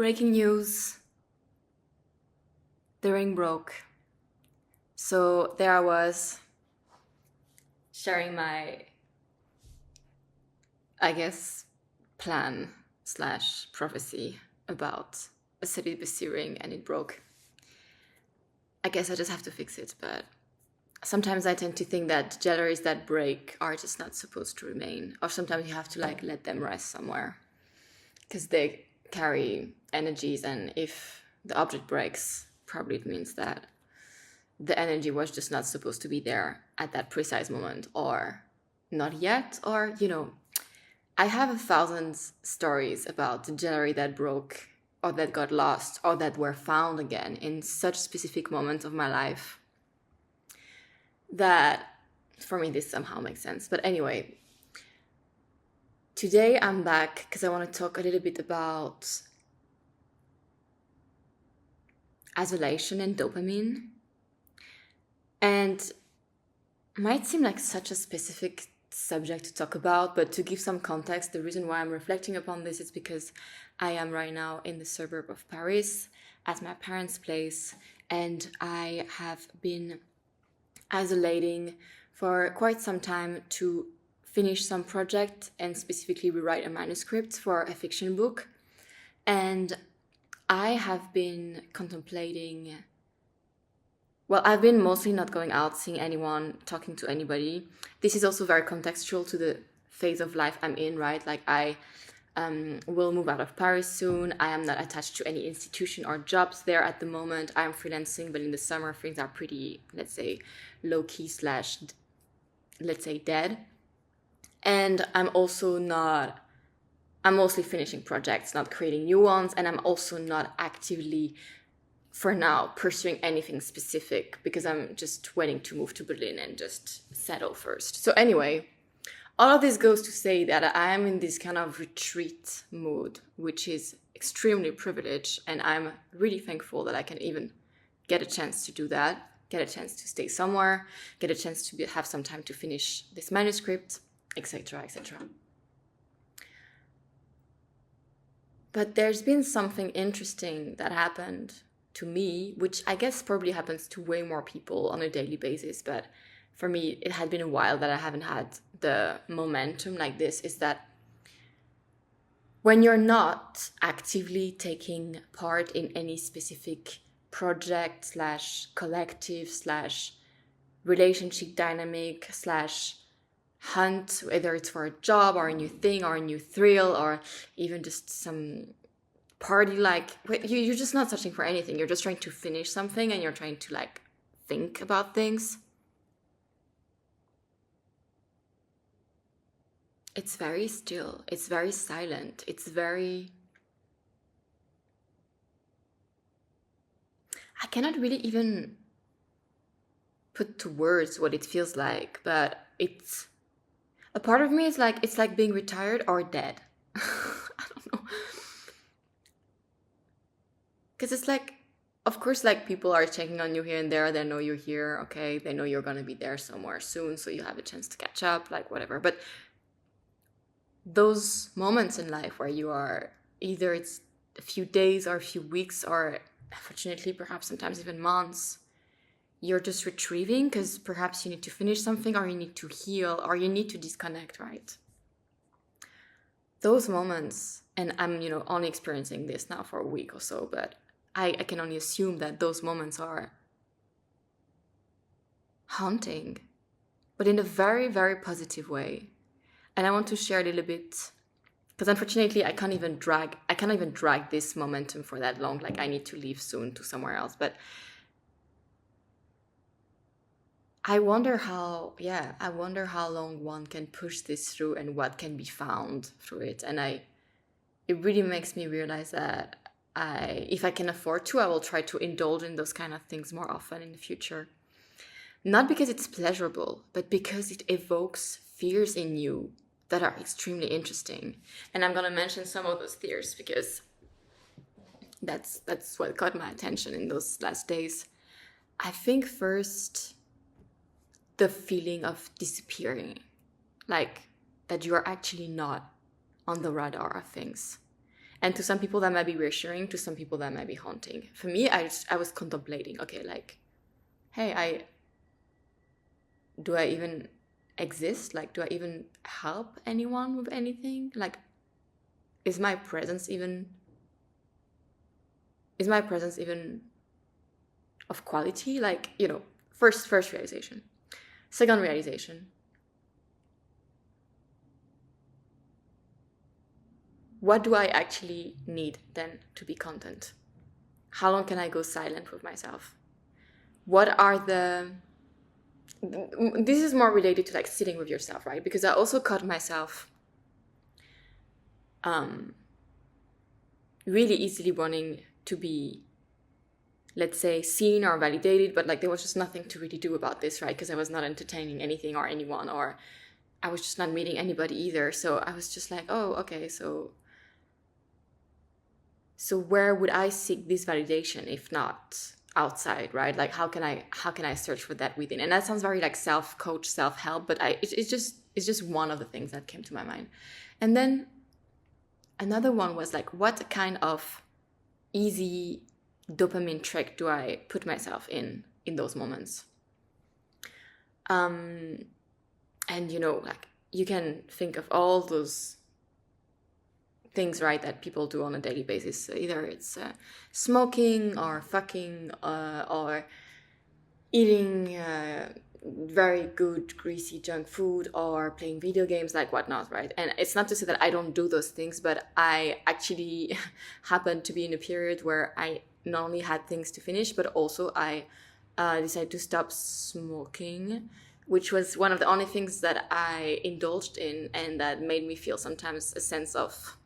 Breaking news, the ring broke. So there I was, sharing my, I guess, plan slash prophecy about a celibacy ring, and it broke. I guess I just have to fix it, but sometimes I tend to think that jewelries that break are just not supposed to remain, or sometimes you have to let them rest somewhere because they carry energies, and if the object breaks, probably it means that the energy was just not supposed to be there at that precise moment, or not yet, or I have 1,000 stories about the jewelry that broke or that got lost or that were found again in such specific moments of my life that for me this somehow makes sense. But anyway, today I'm back because I want to talk a little bit about isolation and dopamine. And it might seem like such a specific subject to talk about, but to give some context, the reason why I'm reflecting upon this is because I am right now in the suburb of Paris at my parents' place, and I have been isolating for quite some time to finish some project and specifically rewrite a manuscript for a fiction book. And I have been contemplating, well, I've been mostly not going out, seeing anyone, talking to anybody. This is also very contextual to the phase of life I'm in, right? Like I will move out of Paris soon. I am not attached to any institution or jobs there at the moment. I'm freelancing, but in the summer things are pretty, let's say, low-key slash, let's say, dead. And I'm mostly finishing projects, not creating new ones. And I'm also not actively, for now, pursuing anything specific because I'm just waiting to move to Berlin and just settle first. So anyway, all of this goes to say that I am in this kind of retreat mood, which is extremely privileged. And I'm really thankful that I can even get a chance to do that, get a chance to stay somewhere, get a chance to have some time to finish this manuscript, etc., etc. But there's been something interesting that happened to me, which I guess probably happens to way more people on a daily basis, but for me, it had been a while that I haven't had the momentum like this, is that when you're not actively taking part in any specific project slash collective slash relationship dynamic slash hunt, whether it's for a job or a new thing or a new thrill or even just some party, like you're just not searching for anything. You're just trying to finish something and you're trying to think about things. It's very still. It's very silent. It's very... I cannot really even put to words what it feels like, but it's... A part of me is it's like being retired or dead. I don't know. Because it's of course, people are checking on you here and there. They know you're here, okay? They know you're going to be there somewhere soon, so you have a chance to catch up, whatever. But those moments in life where you are, either it's a few days or a few weeks or, unfortunately, perhaps sometimes even months, you're just retrieving because perhaps you need to finish something or you need to heal or you need to disconnect, right? Those moments, and I'm, only experiencing this now for a week or so, but I can only assume that those moments are haunting, but in a very, very positive way. And I want to share a little bit, because unfortunately I cannot even drag this momentum for that long. I need to leave soon to somewhere else, but I wonder how long one can push this through and what can be found through it. And it really makes me realize that if I can afford to, I will try to indulge in those kind of things more often in the future. Not because it's pleasurable, but because it evokes fears in you that are extremely interesting. And I'm going to mention some of those fears because that's what caught my attention in those last days. I think first, the feeling of disappearing, that you are actually not on the radar of things. And to some people that might be reassuring, to some people that might be haunting. For me, I was contemplating, okay, like, hey, do I even exist? Like, do I even help anyone with anything? Like, is my presence even of quality? Like, first realization. Second realization, what do I actually need then to be content? How long can I go silent with myself? What are this is more related to like sitting with yourself, right? Because I also caught myself really easily wanting to be, let's say, seen or validated, but like there was just nothing to really do about this, right? Because I was not entertaining anything or anyone, or I was just not meeting anybody either. So I was just like, oh, okay, so where would I seek this validation if not outside, right? Like how can I search for that within? And that sounds very like self-coach, self-help, but it's just one of the things that came to my mind. And then another one was like, what kind of easy dopamine trick do I put myself in those moments? And like you can think of all those things, right, that people do on a daily basis. So either it's smoking or fucking or eating very good greasy junk food or playing video games, like whatnot, right? And it's not to say that I don't do those things, but I actually happened to be in a period where I not only had things to finish, but also I decided to stop smoking, which was one of the only things that I indulged in and that made me feel sometimes a sense of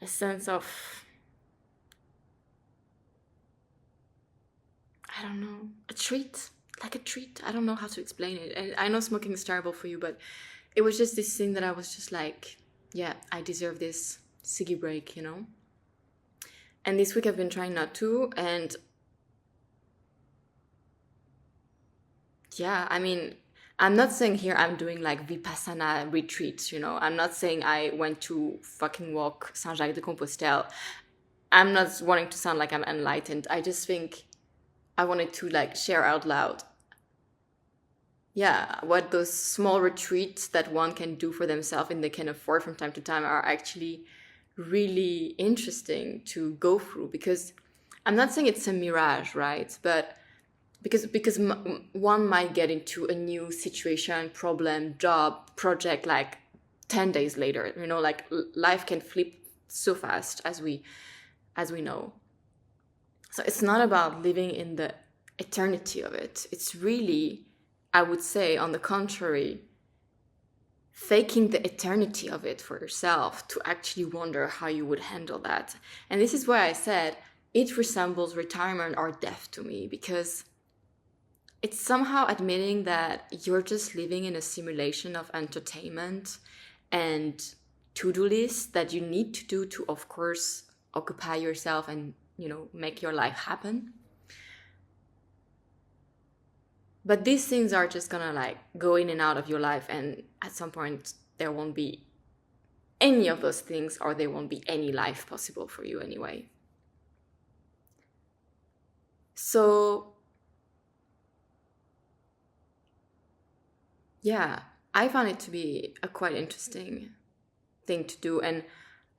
I don't know, a treat. I don't know how to explain it. And I know smoking is terrible for you, but it was just this thing that I was just like, yeah, I deserve this ciggy break, And this week I've been trying not to, and yeah, I mean, I'm not saying here I'm doing like Vipassana retreats, I'm not saying I went to fucking walk Saint-Jacques-de-Compostelle. I'm not wanting to sound like I'm enlightened. I just think I wanted to like share out loud, yeah, what those small retreats that one can do for themselves and they can afford from time to time are actually really interesting to go through. Because I'm not saying it's a mirage, right? But because one might get into a new situation, problem, job, project like 10 days later, like life can flip so fast as we know. So it's not about living in the eternity of it. It's really, I would say, on the contrary, faking the eternity of it for yourself to actually wonder how you would handle that. And this is why I said it resembles retirement or death to me, because it's somehow admitting that you're just living in a simulation of entertainment and to-do lists that you need to do to, of course, occupy yourself and, make your life happen. But these things are just gonna like go in and out of your life, and at some point there won't be any of those things, or there won't be any life possible for you anyway. So yeah, I found it to be a quite interesting thing to do, and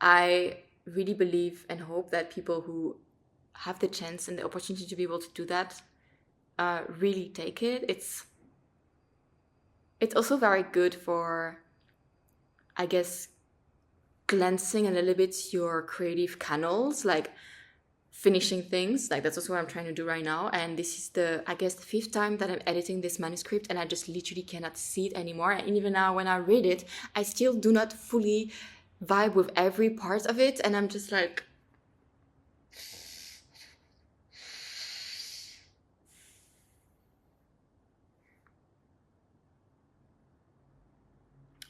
I really believe and hope that people who have the chance and the opportunity to be able to do that really take it. It's also very good for, I guess, cleansing a little bit your creative canals, like finishing things. Like that's also what I'm trying to do right now. And this is the 5th time that I'm editing this manuscript, and I just literally cannot see it anymore. And even now when I read it, I still do not fully vibe with every part of it. And I'm just like,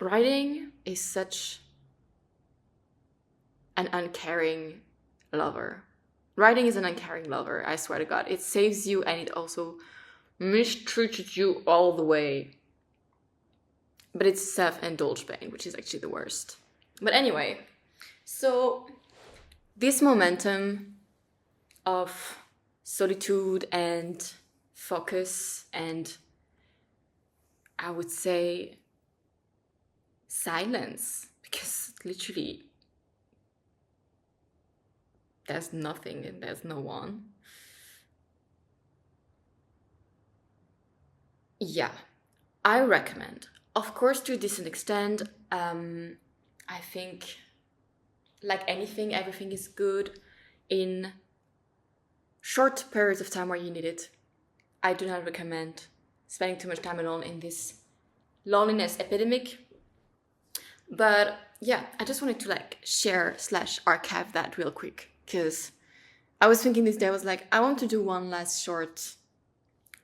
writing is such an uncaring lover. Writing is an uncaring lover, I swear to God. It saves you, and it also mistreats you all the way. But it's self-indulged pain, which is actually the worst. But anyway, so this momentum of solitude and focus and, I would say, silence, because literally there's nothing and there's no one. Yeah, I recommend. Of course, to a decent extent, I think, like anything, everything is good in short periods of time where you need it. I do not recommend spending too much time alone in this loneliness epidemic. But yeah, I just wanted to like share / archive that real quick, because I was thinking this day, I was like, I want to do one last short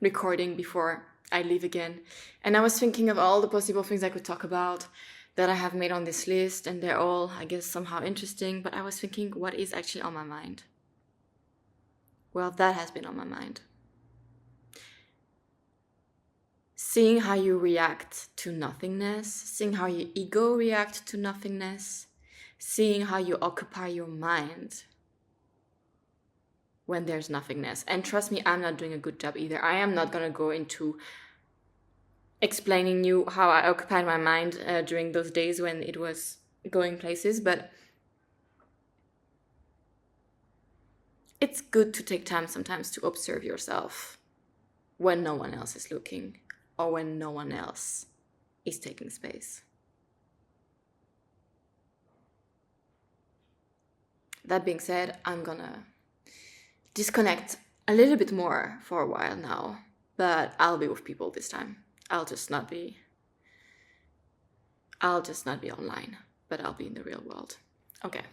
recording before I leave again. And I was thinking of all the possible things I could talk about that I have made on this list, and they're all, I guess, somehow interesting. But I was thinking, what is actually on my mind? Well, that has been on my mind. Seeing how you react to nothingness, seeing how your ego reacts to nothingness, seeing how you occupy your mind when there's nothingness. And trust me, I'm not doing a good job either. I am not going to go into explaining you how I occupied my mind during those days when it was going places, but it's good to take time sometimes to observe yourself when no one else is looking or when no one else is taking space. That being said, I'm gonna disconnect a little bit more for a while now, but I'll be with people this time. I'll just not be online, but I'll be in the real world. Okay.